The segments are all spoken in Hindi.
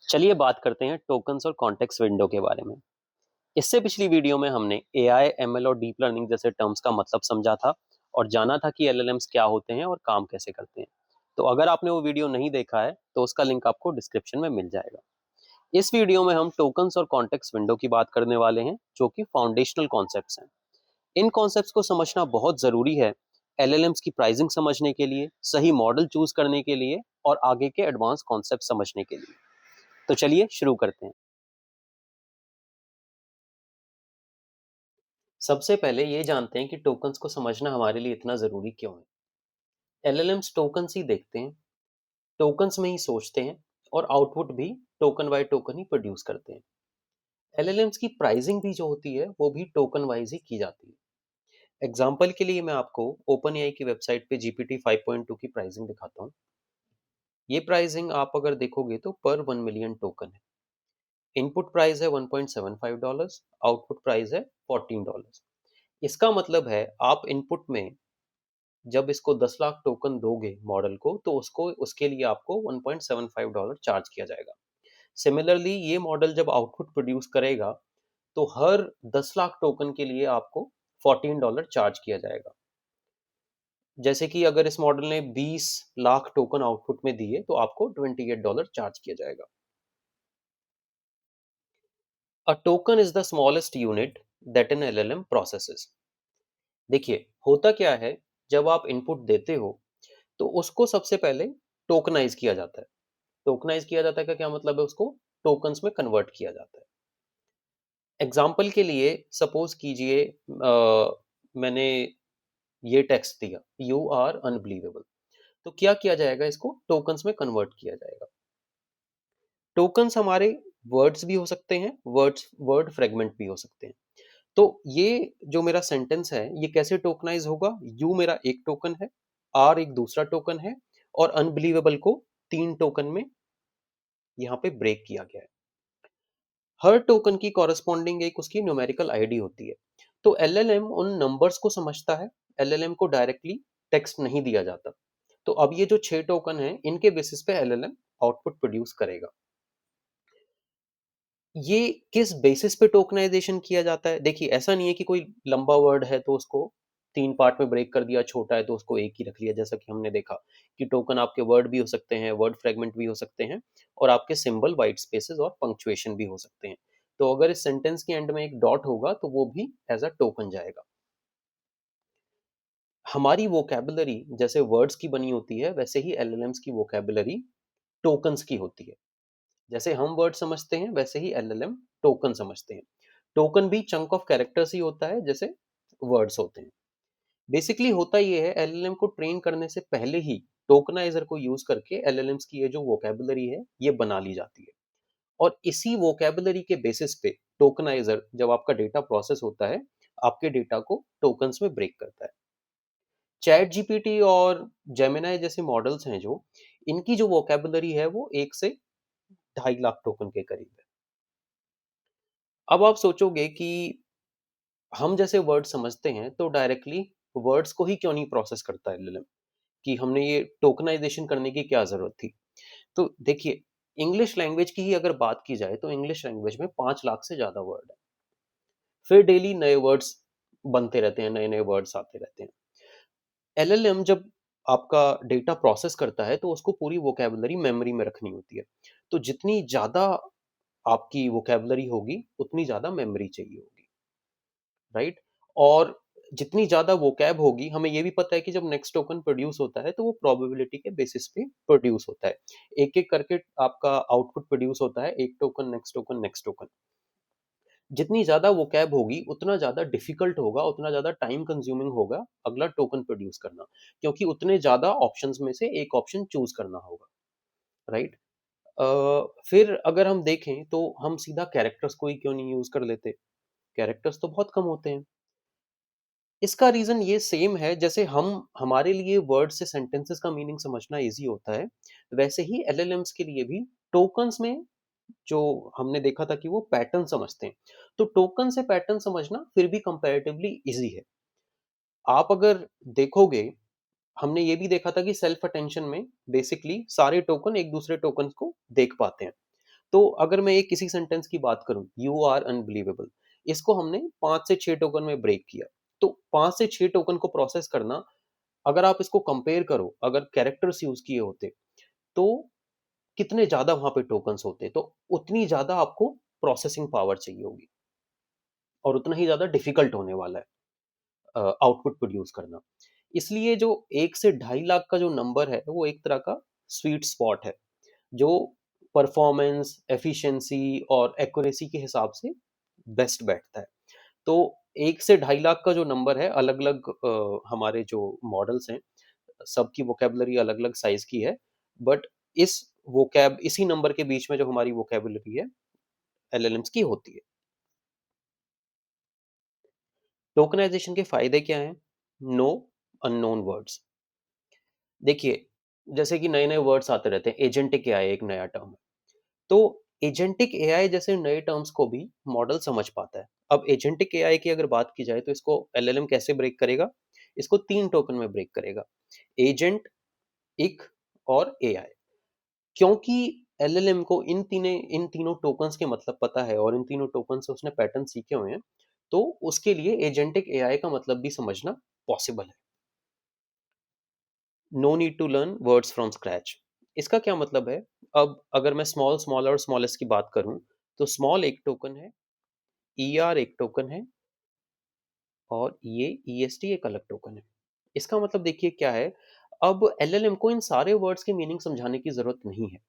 चलिए बात करते हैं टोकन्स और कॉन्टेक्स्ट विंडो के बारे में। इससे पिछली वीडियो में हमने एआई, एमएल और डीप लर्निंग जैसे टर्म्स का मतलब समझा था और जाना था कि एलएलएम्स क्या होते हैं और काम कैसे करते हैं। तो अगर आपने वो वीडियो नहीं देखा है तो उसका लिंक आपको डिस्क्रिप्शन में मिल जाएगा। इस वीडियो में हम टोकन्स और कॉन्टेक्स्ट विंडो की बात करने वाले हैं, जो कि फाउंडेशनल कॉन्सेप्ट्स हैं। इन कॉन्सेप्ट्स को समझना बहुत जरूरी है एलएलएम्स की प्राइसिंग समझने के लिए, सही मॉडल चूज करने के लिए और आगे के एडवांस कॉन्सेप्ट समझने के लिए। तो चलिए शुरू करते हैं। सबसे पहले ये जानते हैं कि टोकन्स को समझना हमारे लिए इतना ज़रूरी क्यों है। एलएलएम्स टोकन्स ही देखते हैं, टोकन्स में ही सोचते हैं और आउटपुट भी टोकन बाय टोकन ही प्रोड्यूस करते हैं। एलएलएम्स की प्राइसिंग भी जो होती है वो भी टोकन वाइज ही की जाती है। एग्जाम्पल के लिए मैं आपको ओपन एआई की वेबसाइट पे जीपीटी 5.2 की प्राइसिंग दिखाता हूँ। ये प्राइसिंग आप अगर देखोगे तो पर 1 मिलियन टोकन है। इनपुट प्राइस है $1.75, आउटपुट प्राइस है $14। इसका मतलब है आप इनपुट में जब इसको 10 लाख टोकन दोगे मॉडल को, तो उसको उसके लिए आपको $1.75 चार्ज किया जाएगा। सिमिलरली ये मॉडल जब आउटपुट प्रोड्यूस करेगा तो हर 10 लाख टोकन के लिए आपको $14 चार्ज किया जाएगा। जैसे कि अगर इस मॉडल ने 20 लाख टोकन आउटपुट में दिए तो आपको $28 चार्ज किया जाएगा। A token is the smallest unit that an LLM processes. देखिए होता क्या है, जब आप इनपुट देते हो तो उसको सबसे पहले टोकनाइज किया जाता है। टोकनाइज किया जाता है का क्या मतलब है, उसको टोकन्स में कन्वर्ट किया जाता है। एग्जाम्पल के लिए सपोज कीजिए मैंने ये टेक्स्ट दिया, यू आर अनबिलीवेबल। तो क्या किया जाएगा, इसको टोकन्स में कन्वर्ट किया जाएगा। टोकन्स हमारे वर्ड्स भी हो सकते हैं, वर्ड फ्रेगमेंट भी हो सकते हैं। तो ये जो मेरा सेंटेंस है ये कैसे टोकनाइज होगा, यू मेरा एक टोकन है, आर एक दूसरा टोकन है और अनबिलीवेबल को 3 टोकन में यहाँ पे ब्रेक किया गया है। हर टोकन की कॉरेस्पॉन्डिंग एक उसकी न्यूमेरिकल आईडी होती है। तो एलएलएम उन नंबर्स को समझता है, एलएलएम को डायरेक्टली टेक्स्ट नहीं दिया जाता। तो अब ये जो 6 टोकन हैं इनके बेसिस पे एलएलएम आउटपुट प्रोड्यूस करेगा। ये किस बेसिस पे टोकनाइजेशन किया जाता है, देखिए ऐसा नहीं है कि कोई लंबा वर्ड है तो उसको 3 पार्ट में ब्रेक कर दिया, छोटा है तो उसको एक ही रख लिया। जैसा कि हमने देखा कि टोकन आपके वर्ड भी हो सकते हैं, वर्ड फ्रेगमेंट भी हो सकते हैं और आपके सिंबल, वाइट स्पेसेस और पंक्चुएशन भी हो सकते हैं। तो अगर इस सेंटेंस के एंड में एक डॉट होगा तो वो भी एज अ टोकन जाएगा। हमारी वोकैबुलरी जैसे वर्ड्स की बनी होती है, वैसे ही एलएलएम्स की वोकैबुलरी टोकन्स की होती है। जैसे हम वर्ड समझते हैं वैसे ही एलएलएम टोकन समझते हैं। टोकन भी चंक ऑफ कैरेक्टर्स ही होता है जैसे वर्ड्स होते हैं। बेसिकली होता ये है, एलएलएम को ट्रेन करने से पहले ही टोकनाइजर को यूज करके एलएलएम्स की ये जो वोकैबुलरी है ये बना ली जाती है। और इसी वोकैबुलरी के बेसिस पे टोकनाइजर जब आपका डेटा प्रोसेस होता है, आपके डेटा को टोकन्स में ब्रेक करता है। चैट जीपीटी और जेमिनाई जैसे मॉडल्स हैं जो, इनकी जो वोकैबुलरी है वो 1 से 2.5 लाख टोकन के करीब है। अब आप सोचोगे कि हम जैसे वर्ड समझते हैं तो डायरेक्टली वर्ड्स को ही क्यों नहीं प्रोसेस करता एलएलएम, कि हमने ये टोकनाइजेशन करने की क्या जरूरत थी। तो देखिए, इंग्लिश लैंग्वेज की ही अगर बात की जाए तो इंग्लिश लैंग्वेज में 5 लाख से ज्यादा वर्ड है। फिर डेली नए वर्ड्स बनते रहते हैं, नए नए वर्ड्स आते रहते हैं। एलएलएम जब आपका डेटा प्रोसेस करता है तो उसको पूरी वोकैबुलरी मेमोरी में रखनी होती है। तो जितनी ज्यादा आपकी वोकैबुलरी होगी उतनी ज्यादा मेमोरी चाहिए होगी, राइट। और जितनी ज्यादा वोकैब होगी, हमें ये भी पता है कि जब नेक्स्ट टोकन प्रोड्यूस होता है तो वो प्रोबेबिलिटी के बेसिस पे प्रोड्यूस होता है। एक एक करके आपका आउटपुट प्रोड्यूस होता है, एक token next token next token. जितनी ज्यादा वोकैब होगी उतना ज्यादा डिफिकल्ट होगा, उतना ज्यादा टाइम कंज्यूमिंग होगा अगला टोकन प्रोड्यूस करना, क्योंकि उतने ज्यादा ऑप्शंस में से एक ऑप्शन चूज करना होगा, राइट। फिर अगर हम देखें तो हम सीधा कैरेक्टर्स को ही क्यों नहीं यूज कर लेते, कैरेक्टर्स तो बहुत कम होते हैं। इसका रीजन ये सेम है, जैसे हम हमारे लिए वर्ड से सेंटेंसेस का मीनिंग समझना इजी होता है, वैसे ही एलएलएम्स के लिए भी टोकन्स में जो हमने देखा था कि वो पैटर्न समझते हैं। तो टोकन से पैटर्न समझना फिर भी कंपैरेटिवली इजी है। आप अगर देखोगे, हमने ये भी देखा था कि सेल्फ अटेंशन में बेसिकली सारे टोकन एक दूसरे टोकन को देख पाते हैं। तो अगर मैं एक किसी सेंटेंस की बात करूँ, यू आर अनबिलीवेबल, इसको हमने 5 से 6 टोकन में ब्रेक किया। तो 5 से 6 टोकन को प्रोसेस करना, अगर आप इसको कंपेयर करो, अगर कैरेक्टर्स यूज़ किए होते, तो कितने ज़्यादा वहाँ पे टोकन्स होते, तो उतनी ज़्यादा आपको प्रोसेसिंग पावर चाहिए होगी और उतना ही ज़्यादा डिफ़िकल्ट होने वाला है आउटपुट प्रोड्यूस करना। इसलिए जो 1 से ढाई लाख का जो नंबर है, वो एक तरह का स्वीट स्पॉट है, जो परफॉर्मेंस, एफिशिएंसी और एक्यूरेसी के हिसाब से बेस्ट बैठता है। तो 1 से ढाई लाख का जो नंबर है, अलग-अलग हमारे जो मॉडल्स हैं, सबकी वोकैब्युलरी अलग-अलग साइज़ की है, बट इस वोकैब इसी नंबर के बीच में जो हमारी वोकैब्युलरी है, एलएलएम्स की होती है। टोकनाइज़ेशन के फ़ायदे क्या हैं? No unknown words. देखिए, जैसे कि नए-नए वर्ड्स आते रहते हैं, एजेंटिक एआई एक नया टर्म है। तो एजेंटिक एआई जैसे नए टर्म्स को भी मॉडल समझ पाता है। अब एजेंटिक एआई की अगर बात की जाए तो इसको एलएलएम कैसे ब्रेक करेगा? इसको 3 टोकन में ब्रेक करेगा। एजेंट, इक और एआई। क्योंकि एलएलएम को इन तीनों टोकन्स के मतलब पता है और इन तीनों टोकन से उसने पैटर्न सीखे हुए हैं, तो उसके लिए एजेंटिक एआई का मतलब भी समझना पॉसिबल है। No need to learn words from scratch. इसका क्या मतलब है? अब अगर मैं स्मॉल, स्मॉलर और स्मॉलेस्ट की बात करूँ, तो स्मॉल एक टोकन है, ईआर एक टोकन है और ये ईएसटी एक अलग टोकन है। इसका मतलब देखिए क्या है, अब एलएलएम को इन सारे वर्ड्स की मीनिंग समझाने की ज़रूरत नहीं है।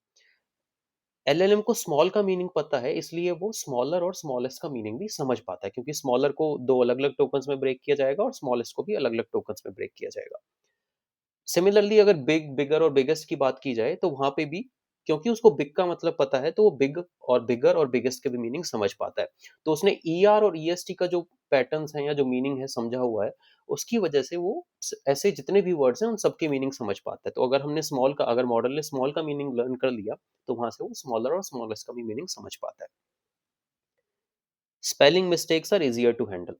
एलएलएम को स्मॉल का मीनिंग पता है, इसलिए वो स्मॉलर और स्मॉलेस्ट का मीनिंग भी समझ पाता है, क्योंकि स्मॉलर को 2 अलग-अलग टोकन्स में ब्रेक किया जाएगा और स्मॉलेस्ट को भी अलग-अलग टोकन्स में ब्रेक किया जाएगा। सिमिलरली अगर बिग, बिगर और बिगेस्ट की बात की जाए, तो वहाँ पे भी क्योंकि उसको बिग का मतलब पता है, तो वो बिग और बिगर और बिगेस्ट के भी मीनिंग समझ पाता है। तो उसने ईआर और ईएसटी का जो पैटर्न्स हैं या जो मीनिंग है समझा हुआ है, उसकी वजह से वो ऐसे जितने भी वर्ड्स हैं उन सबके मीनिंग समझ पाता है। तो अगर मॉडल ने स्मॉल का मीनिंग लर्न कर लिया, तो वहाँ से वो स्मॉलर और स्मॉलेस्ट का भी मीनिंग समझ पाता है। Spelling mistakes are easier to handle.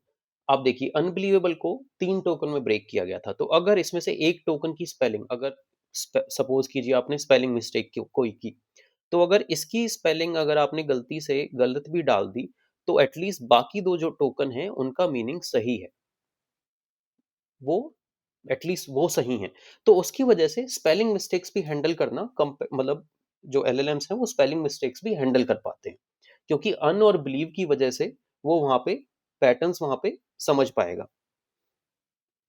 आप देखिए, अनबिलीवेबल को 3 टोकन में ब्रेक किया गया था। तो अगर इसमें से एक टोकन की स्पेलिंग, अगर सपोज़ कीजिए आपने स्पेलिंग मिस्टेक कोई की, तो अगर इसकी स्पेलिंग अगर आपने गलती से गलत भी डाल दी, तो एट लीस्ट बाकी 2 जो टोकन हैं, उनका मीनिंग सही है। वो एट लीस्ट वो सही हैं। तो उसकी वजह से स्पेलिंग मिस्टेक्स भी हैंडल करना मतलब जो एलएलएम्स हैं, वो स्पेलिंग मिस्टेक्स भी हैंडल कर पाते हैं। क्योंकि अन और बिलीव की वजह से वो वहाँ पे पैटर्न्स वहाँ पे समझ पाएगा।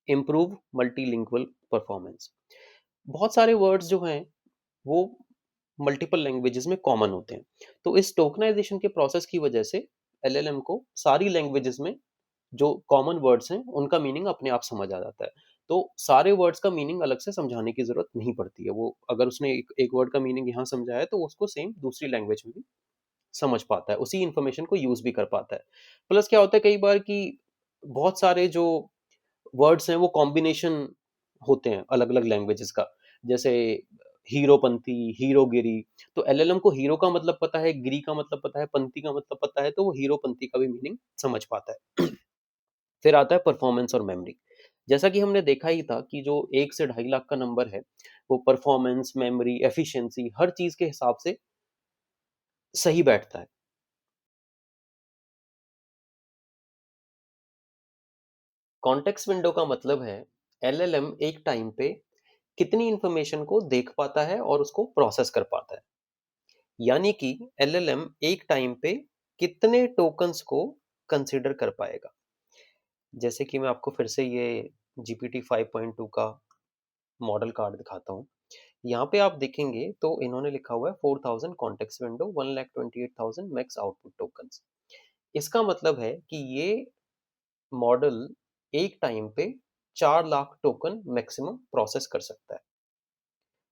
Improve multilingual performance. बहुत सारे वर्ड्स जो हैं, वो मल्टीपल लैंग्वेजेस में कॉमन होते हैं। तो इस टोकनाइजेशन के प्रोसेस की वजह से एलएलएम को सारी लैंग्वेजेस में जो कॉमन वर्ड्स हैं, उनका मीनिंग अपने आप समझ आ जाता है। तो सारे वर्ड्स का मीनिंग अलग से समझाने की ज़रूरत नहीं पड़ती है। वो अगर उसने एक एक वर्ड का मीनिंग यहाँ समझा है, तो वो उसको सेम दूसरी लैंग्वेज में भी समझ पाता है, उसी इन्फॉर्मेशन को यूज़ भी कर पाता है। प्लस क्या होता है कई बार कि बहुत सारे जो वर्ड्स हैं वो कॉम्बिनेशन होते हैं अलग-अलग लैंग्वेजेज़ का। जैसे हीरोपंती, हीरोगिरी, तो एलएलएम को हीरो का मतलब पता है, गिरी का मतलब पता है, पंती का मतलब पता है, तो वो हीरोपंती का भी मीनिंग समझ पाता है। फिर आता है परफॉर्मेंस और मेमोरी। जैसा कि हमने देखा ही था कि जो 1 से ढाई लाख का नंबर है, वो परफॉर्मेंस, मेमोरी, एफिशिएंसी हर चीज़ के हिसाब से सही बैठता है। कॉन्टेक्स्ट विंडो का मतलब है एलएलएम एक टाइम पे कितनी इंफॉर्मेशन को देख पाता है और उसको प्रोसेस कर पाता है। यानी कि एलएलएम एक टाइम पे कितने टोकन्स को कंसीडर कर पाएगा। जैसे कि मैं आपको फिर से ये जीपीटी 5.2 का मॉडल कार्ड दिखाता हूँ। यहाँ पे आप देखेंगे तो इन्होंने लिखा हुआ है 4000 context window 1,28,000 max output tokens. इसका मतलब है कि ये मॉडल एक टाइम पे 4 लाख टोकन मैक्सिमम प्रोसेस कर सकता है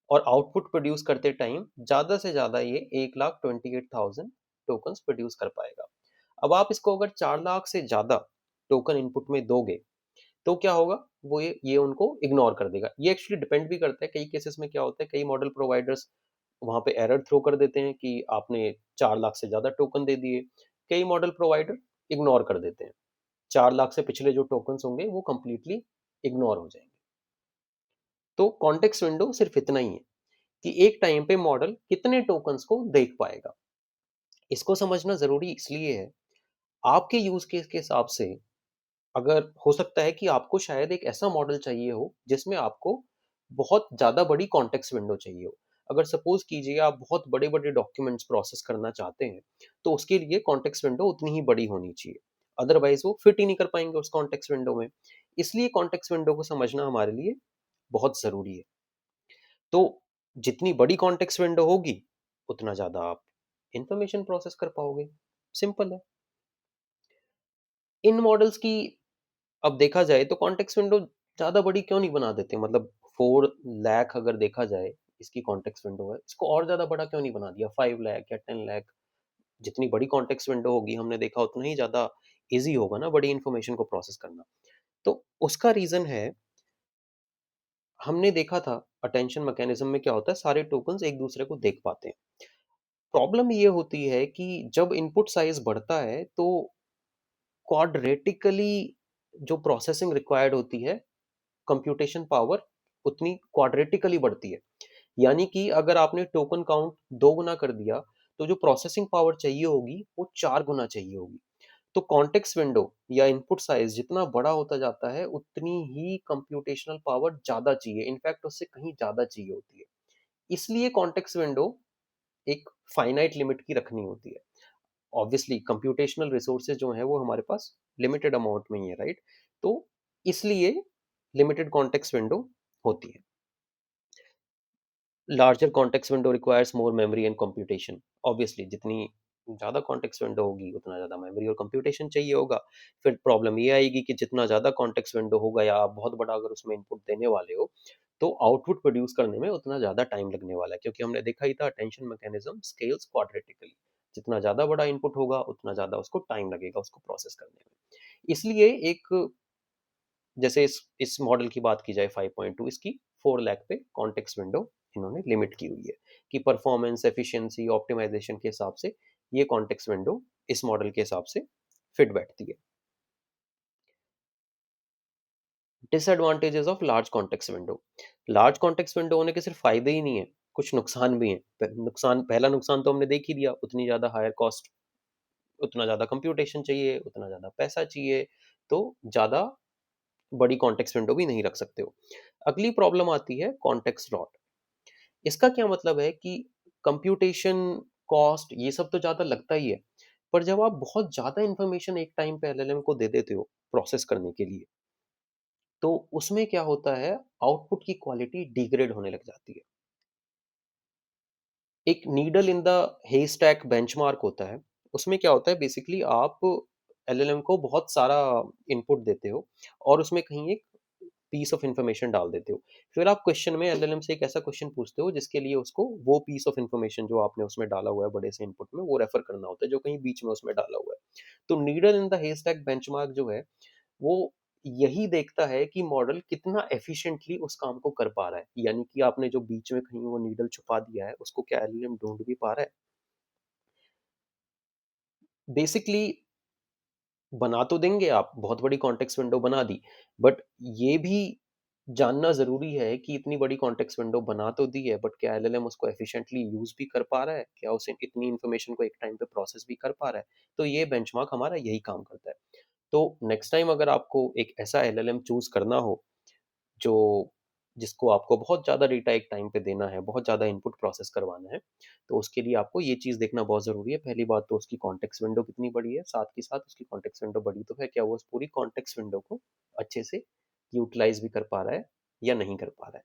और आउटपुट प्रोड्यूस करते टाइम ज़्यादा से ज़्यादा ये 1,28,000 टोकन्स प्रोड्यूस कर पाएगा। अब आप इसको अगर 4 लाख से ज़्यादा टोकन इनपुट में दोगे, तो क्या होगा? वो ये उनको इग्नोर कर देगा। ये एक्चुअली डिपेंड भी करता है, कई केसेस में क्या होता है, कई मॉडल प्रोवाइडर्स वहाँ पे एरर थ्रो कर देते हैं कि आपने 4 लाख से ज़्यादा टोकन दे दिए। कई मॉडल प्रोवाइडर इग्नोर कर देते हैं। 4 लाख से पिछले जो टोकन्स होंगे वो कंप्लीटली इग्नोर हो जाएँगे। तो कॉन्टेक्स्ट विंडो सिर्फ इतना ही है कि एक टाइम पे मॉडल कितने टोकन्स को देख पाएगा। इसको समझना ज़रूरी इसलिए है, आपके यूज़ केस के हिसाब से अगर हो सकता है कि आपको शायद एक ऐसा मॉडल चाहिए हो, जिसमें आपको बहुत ज़्यादा बड़ी कॉन्टेक्स्ट विंडो चाहिए हो। अगर सपोज़ कीजिए आप बहुत बड़े-बड़े डॉक्यूमेंट्स प्रोसेस करना चाहते हैं, तो उसके लिए कॉन्टेक्स्ट विंडो उतनी ही बड़ी होनी चाहिए। अदरवाइज़ वो फिट ही नहीं कर पाएँगे उस कॉन्टेक्स्ट विंडो में। इसलिए कॉन्टेक्स्ट विंडो को समझना हमारे लिए बहुत ज़रूरी है। तो जितनी बड़ी कॉन्टेक्स्ट विंडो होगी, उतना ज़्यादा आप इन्फॉर्मेशन प्रोसेस कर पाओगे। सिंपल है। इन मॉडल्स की अब देखा जाए तो कॉन्टेक्स्ट विंडो ज़्यादा बड़ी क्यों नहीं बना देते? मतलब 4 लाख अगर देखा जाए, इसकी कॉन्टेक्स्ट विंडो है, इसको और ज़्यादा बड़ा क्यों नहीं बना दिया? 5 लाख या 10 लाख, जितनी बड़ी कॉन्टेक्स्ट विंडो होगी हमने देखा उतना ही ज़्यादा ईज़ी होगा ना बड़ी इन्फॉर्मेशन को प्रोसेस करना। तो उसका रीज़न है, हमने देखा था अटेंशन मैकेनिज़्म में क्या होता है, सारे टोकन्स एक दूसरे को देख पाते हैं। प्रॉब्लम ये होती है कि जब इनपुट साइज़ बढ़ता है तो क्वाड्रेटिकली जो प्रोसेसिंग रिक्वायर्ड होती है, कंप्यूटेशन पावर उतनी क्वाड्रेटिकली बढ़ती है। यानी कि अगर आपने टोकन काउंट 2 गुना कर दिया, तो जो प्रोसेसिंग पावर चाहिए होगी, वो 4 गुना चाहिए होगी। तो कॉन्टेक्स्ट विंडो या इनपुट साइज़ जितना बड़ा होता जाता है, उतनी ही कंप्यूटेशनल पावर ज़्यादा चाहिए, इनफैक्ट उससे कहीं ज़्यादा चाहिए होती है। इसलिए कॉन्टेक्स्ट विंडो एक फाइनाइट लिमिट की रखनी होती है। ऑब्वियसली कंप्यूटेशनल रिसोर्सेज जो हैं वो हमारे पास लिमिटेड अमाउंट में ही है, राइट? तो इसलिए लिमिटेड कॉन्टेक्स्ट विंडो होती है। Larger context window requires more memory and computation. Obviously जितनी ज़्यादा कॉन्टेक्स्ट विंडो होगी उतना ज़्यादा मेमोरी और कंप्यूटेशन चाहिए होगा। फिर प्रॉब्लम ये आएगी कि जितना ज़्यादा कॉन्टेक्स्ट विंडो होगा या आप बहुत बड़ा अगर उसमें इनपुट देने वाले हो, तो आउटपुट प्रोड्यूस करने में उतना ज़्यादा टाइम लगने वाला है, क्योंकि हमने देखा ही था अटेंशन मैकेनिज्म स्केल्स क्वाड्रेटिकली। जितना ज़्यादा बड़ा इनपुट होगा उतना ज़्यादा उसको टाइम लगेगा उसको प्रोसेस करने में। इसलिए एक, जैसे इस मॉडल की बात की जाए 5.2, इसकी 4 लाख पे कॉन्टेक्स्ट विंडो इन्होंने लिमिट की हुई है कि परफॉर्मेंस, एफिशिएंसी, ऑप्टिमाइजेशन के हिसाब से ये कॉन्टेक्स्ट विंडो इस मॉडल के हिसाब से फिट बैठती है। Disadvantages of large context window. Large context window होने के सिर्फ फायदे ही नहीं है, कुछ नुकसान भी हैं। पहला नुकसान तो हमने देख ही लिया, उतनी ज़्यादा हायर कॉस्ट, उतना ज़्यादा कंप्यूटेशन चाहिए, उतना ज़्यादा पैसा चाहिए, तो ज़्यादा बड़ी कॉन्टेक्स्ट विंडो भी नहीं रख सकते हो। अगली प्रॉब्लम आती है कॉन्टेक्स्ट रॉट। इसका क्या मतलब है कि कंप्यूटेशन, कॉस्ट ये सब तो ज़्यादा लगता ही है, पर जब आप बहुत ज़्यादा इन्फॉर्मेशन एक टाइम पे एलएलएम को दे देते हो प्रोसेस करने के लिए, तो उसमें क्या होता है, आउटपुट की क्वालिटी डिग्रेड होने लग जाती है। एक नीडल इन द हेस्टैक बेंचमार्क होता है, उसमें क्या होता है बेसिकली आप एलएलएम को बहुत सारा इनपुट देते हो और उसमें कहीं एक पीस ऑफ इन्फॉर्मेशन डाल देते हो। फिर आप क्वेश्चन में एलएलएम से एक ऐसा क्वेश्चन पूछते हो जिसके लिए उसको वो पीस ऑफ इन्फॉर्मेशन जो आपने उसमें डाला हुआ है बड़े से इनपुट में, वो रेफर करना होता है जो कहीं बीच में उसमें डाला हुआ है। तो नीडल इन द हेस्टैक बेंचमार्क जो है, वो यही देखता है कि मॉडल कितना एफिशिएंटली उस काम को कर पा रहा है। यानी कि आपने जो बीच में कहीं वो नीडल छुपा दिया है, उसको क्या एलएलएम ढूँढ भी पा रहा है? बेसिकली बना तो देंगे आप, बहुत बड़ी कॉन्टेक्स्ट विंडो बना दी, बट ये भी जानना ज़रूरी है कि इतनी बड़ी कॉन्टेक्स्ट विंडो बना तो दी है, बट क्या एलएलएम उसको एफिशिएंटली यूज़ भी कर पा रहा है? क्या उसे इतनी इन्फॉर्मेशन को एक टाइम पे प्रोसेस भी कर पा रहा है? तो ये बेंचमार्क हमारा यही काम करता है। तो नेक्स्ट टाइम अगर आपको एक ऐसा एलएलएम चूज़ करना हो, जो जिसको आपको बहुत ज़्यादा डेटा एक टाइम पे देना है, बहुत ज़्यादा इनपुट प्रोसेस करवाना है, तो उसके लिए आपको ये चीज़ देखना बहुत ज़रूरी है। पहली बात तो उसकी कॉन्टेक्स्ट विंडो कितनी बड़ी है, साथ के साथ उसकी कॉन्टेक्स्ट विंडो बड़ी तो है, क्या वो उस पूरी कॉन्टेक्स्ट विंडो को अच्छे से यूटिलाइज़ भी कर पा रहा है या नहीं कर पा रहा है।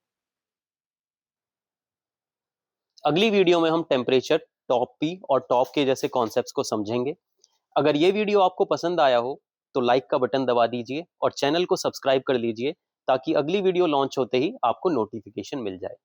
अगली वीडियो में हम टेम्परेचर, टॉप पी और टॉप के जैसे कॉन्सेप्ट्स को समझेंगे। अगर ये वीडियो आपको पसंद आया हो, तो लाइक का बटन दबा दीजिए और चैनल को सब्सक्राइब कर लीजिए ताकि अगली वीडियो लॉन्च होते ही आपको नोटिफिकेशन मिल जाए।